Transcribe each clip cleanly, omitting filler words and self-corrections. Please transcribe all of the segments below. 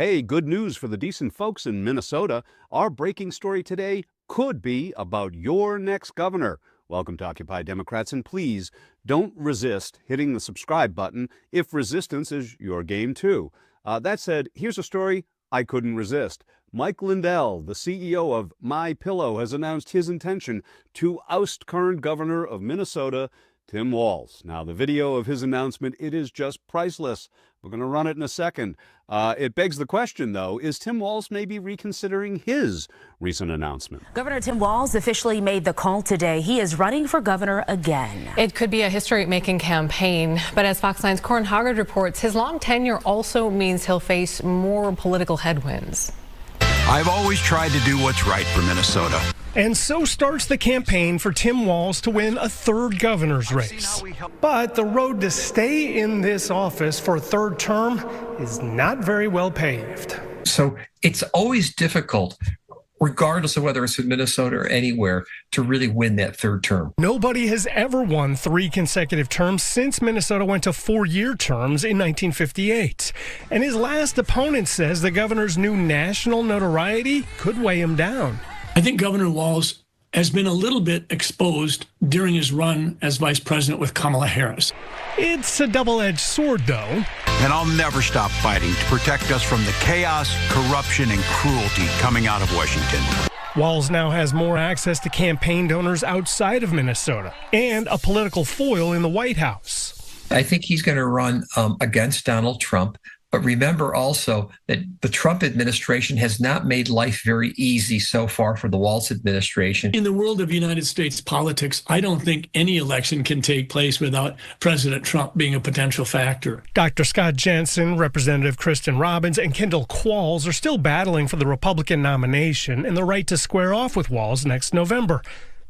Hey, good news for the decent folks in Minnesota. Our breaking story today could be about your next governor. Welcome to Occupy Democrats, and please don't resist hitting the subscribe button if resistance is your game too. That said, here's a story I couldn't resist. Mike Lindell, the CEO of My Pillow, has announced his intention to oust current governor of Minnesota, Tim Walz. Now, the video of his announcement, it is just priceless. We're going to run it in a second. It begs the question, though, is Tim Walz maybe reconsidering his recent announcement? Governor Tim Walz officially made the call today. He is running for governor again. It could be a history-making campaign, but as Fox 9's Corin Hoggard reports, his long tenure also means he'll face more political headwinds. I've always tried to do what's right for Minnesota. And so starts the campaign for Tim Walz to win a third governor's race. But the road to stay in this office for a third term is not very well paved. So it's always difficult, regardless of whether it's in Minnesota or anywhere, to really win that third term. Nobody has ever won 3 consecutive terms since Minnesota went to 4-year terms in 1958. And his last opponent says the governor's new national notoriety could weigh him down. I think Governor Walz has been a little bit exposed during his run as vice president with Kamala Harris. It's a double-edged sword, though. And I'll never stop fighting to protect us from the chaos, corruption, and cruelty coming out of Washington. Walz now has more access to campaign donors outside of Minnesota and a political foil in the White House. I think he's going to run against Donald Trump. But remember also that the Trump administration has not made life very easy so far for the Walz administration. In the world of United States politics, I don't think any election can take place without President Trump being a potential factor. Dr. Scott Jensen, Representative Kristen Robbins, and Kendall Qualls are still battling for the Republican nomination and the right to square off with Walz next November.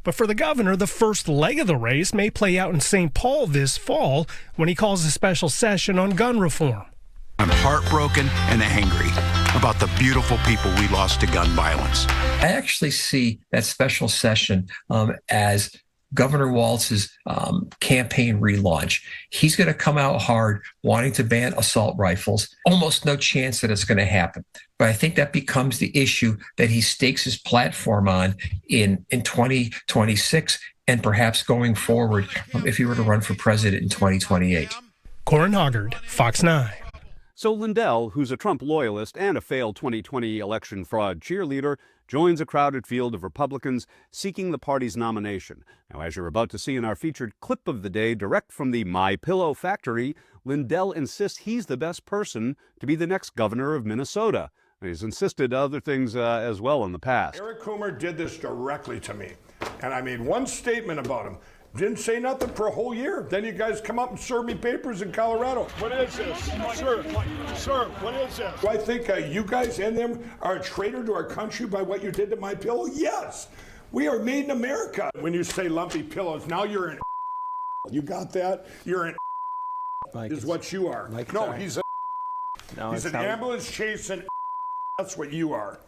But for the governor, the first leg of the race may play out in St. Paul this fall when he calls a special session on gun reform. I'm heartbroken and angry about the beautiful people we lost to gun violence. I actually see that special session as Governor Walz's campaign relaunch. He's going to come out hard, wanting to ban assault rifles. Almost no chance that it's going to happen. But I think that becomes the issue that he stakes his platform on in 2026 and perhaps going forward if he were to run for president in 2028. Corin Hoggard, Fox 9. So Lindell, who's a Trump loyalist and a failed 2020 election fraud cheerleader, joins a crowded field of Republicans seeking the party's nomination. Now, as you're about to see in our featured clip of the day, direct from the My Pillow factory, Lindell insists he's the best person to be the next governor of Minnesota. He's insisted other things as well in the past. Eric Coomer did this directly to me, and I made one statement about him. Didn't say nothing for a whole year. Then you guys come up and serve me papers in Colorado. What is this? Sir, what is this? Do I think you guys and them are a traitor to our country by what you did to My Pillow? Yes. We are made in America. When you say lumpy pillows, now you're an You got that? You're an is what you are. No, he's a he's an ambulance chasing That's what you are.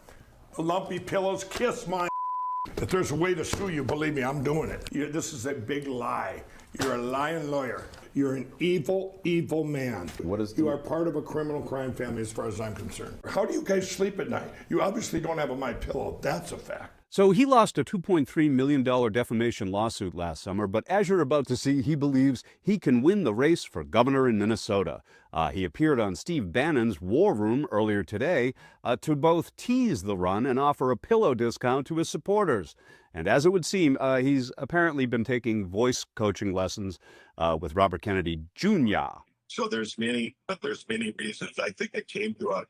The lumpy pillows, kiss my If there's a way to sue you, believe me, I'm doing it. This is a big lie. You're a lying lawyer. You're an evil, evil man. You are part of a criminal crime family as far as I'm concerned. How do you guys sleep at night? You obviously don't have a My Pillow. That's a fact. So he lost a $2.3 million defamation lawsuit last summer, but as you're about to see, he believes he can win the race for governor in Minnesota. He appeared on Steve Bannon's War Room earlier today to both tease the run and offer a pillow discount to his supporters. And as it would seem, he's apparently been taking voice coaching lessons with Robert Kennedy Jr. So there's many reasons. I think it came to a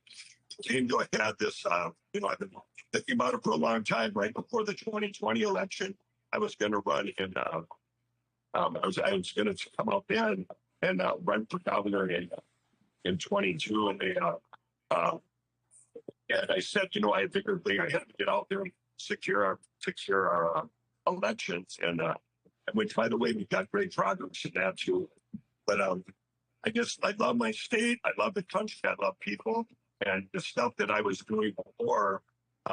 head this, I've been thinking about it for a long time. Right before the 2020 election, I was going to run I was going to come out there and run for governor in 22. And I said, I figured I had to get out there and secure our elections. And which, by the way, we got great progress in that too. But I love my state. I love the country. I love people. And the stuff that I was doing before,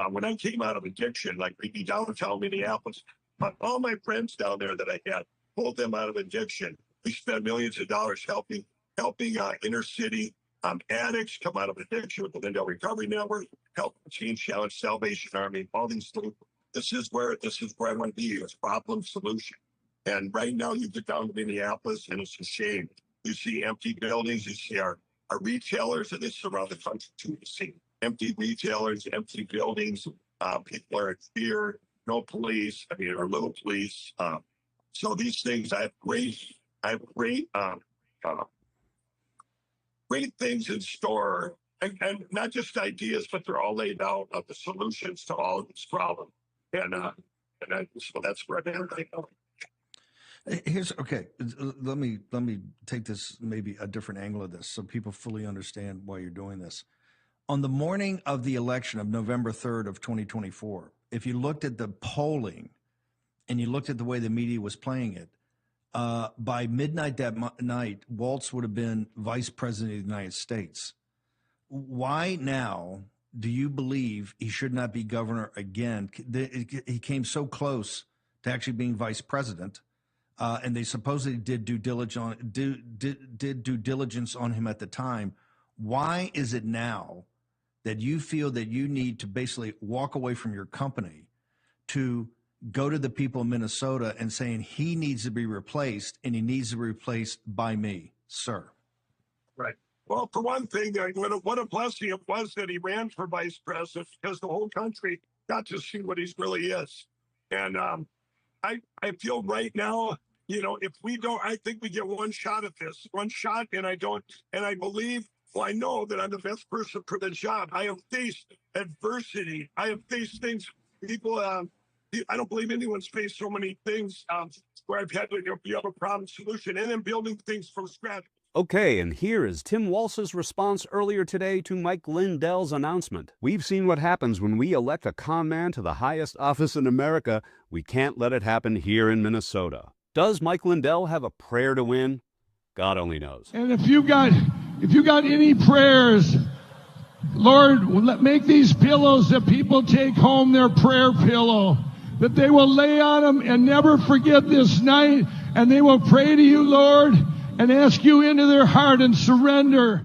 when I came out of addiction, like maybe downtown Minneapolis, all my friends down there that I had pulled them out of addiction. We spent millions of dollars helping inner city addicts come out of addiction with the Lindell Recovery Network, Help Change Challenge, Salvation Army, all these things. This is where I want to be. It's problem solution. And right now you get down to Minneapolis and it's a shame. You see empty buildings, you see our retailers, and this is around the country too. You see empty retailers, empty buildings, people are in fear, no police, or little police. So these things, I have great things in store, and not just ideas, but they're all laid out of the solutions to all of these problems. So that's where I'm at right now. Let me take this maybe a different angle of this so people fully understand why you're doing this. On the morning of the election of November 3rd of 2024, if you looked at the polling and you looked at the way the media was playing it, by midnight that night, Walz would have been vice president of the United States. Why now do you believe he should not be governor again? He came so close to actually being vice president, and they supposedly did due diligence on him at the time. Why is it now that you feel that you need to basically walk away from your company to go to the people of Minnesota and saying he needs to be replaced, and he needs to be replaced by me, sir? Right. Well, for one thing, what a blessing it was that he ran for vice president, because the whole country got to see what he really is. And I feel right now, if we don't, I think we get one shot at this, and I believe, well, I know that I'm the best person for the job. I have faced adversity. I have faced things, people, I don't believe anyone's faced so many things where I've had to be able to problem solution and then building things from scratch. Okay, and here is Tim Walz's response earlier today to Mike Lindell's announcement. We've seen what happens when we elect a con man to the highest office in America. We can't let it happen here in Minnesota. Does Mike Lindell have a prayer to win? God only knows. And if you got any prayers, Lord, make these pillows that people take home their prayer pillow, that they will lay on them and never forget this night, and they will pray to you, Lord, and ask you into their heart and surrender.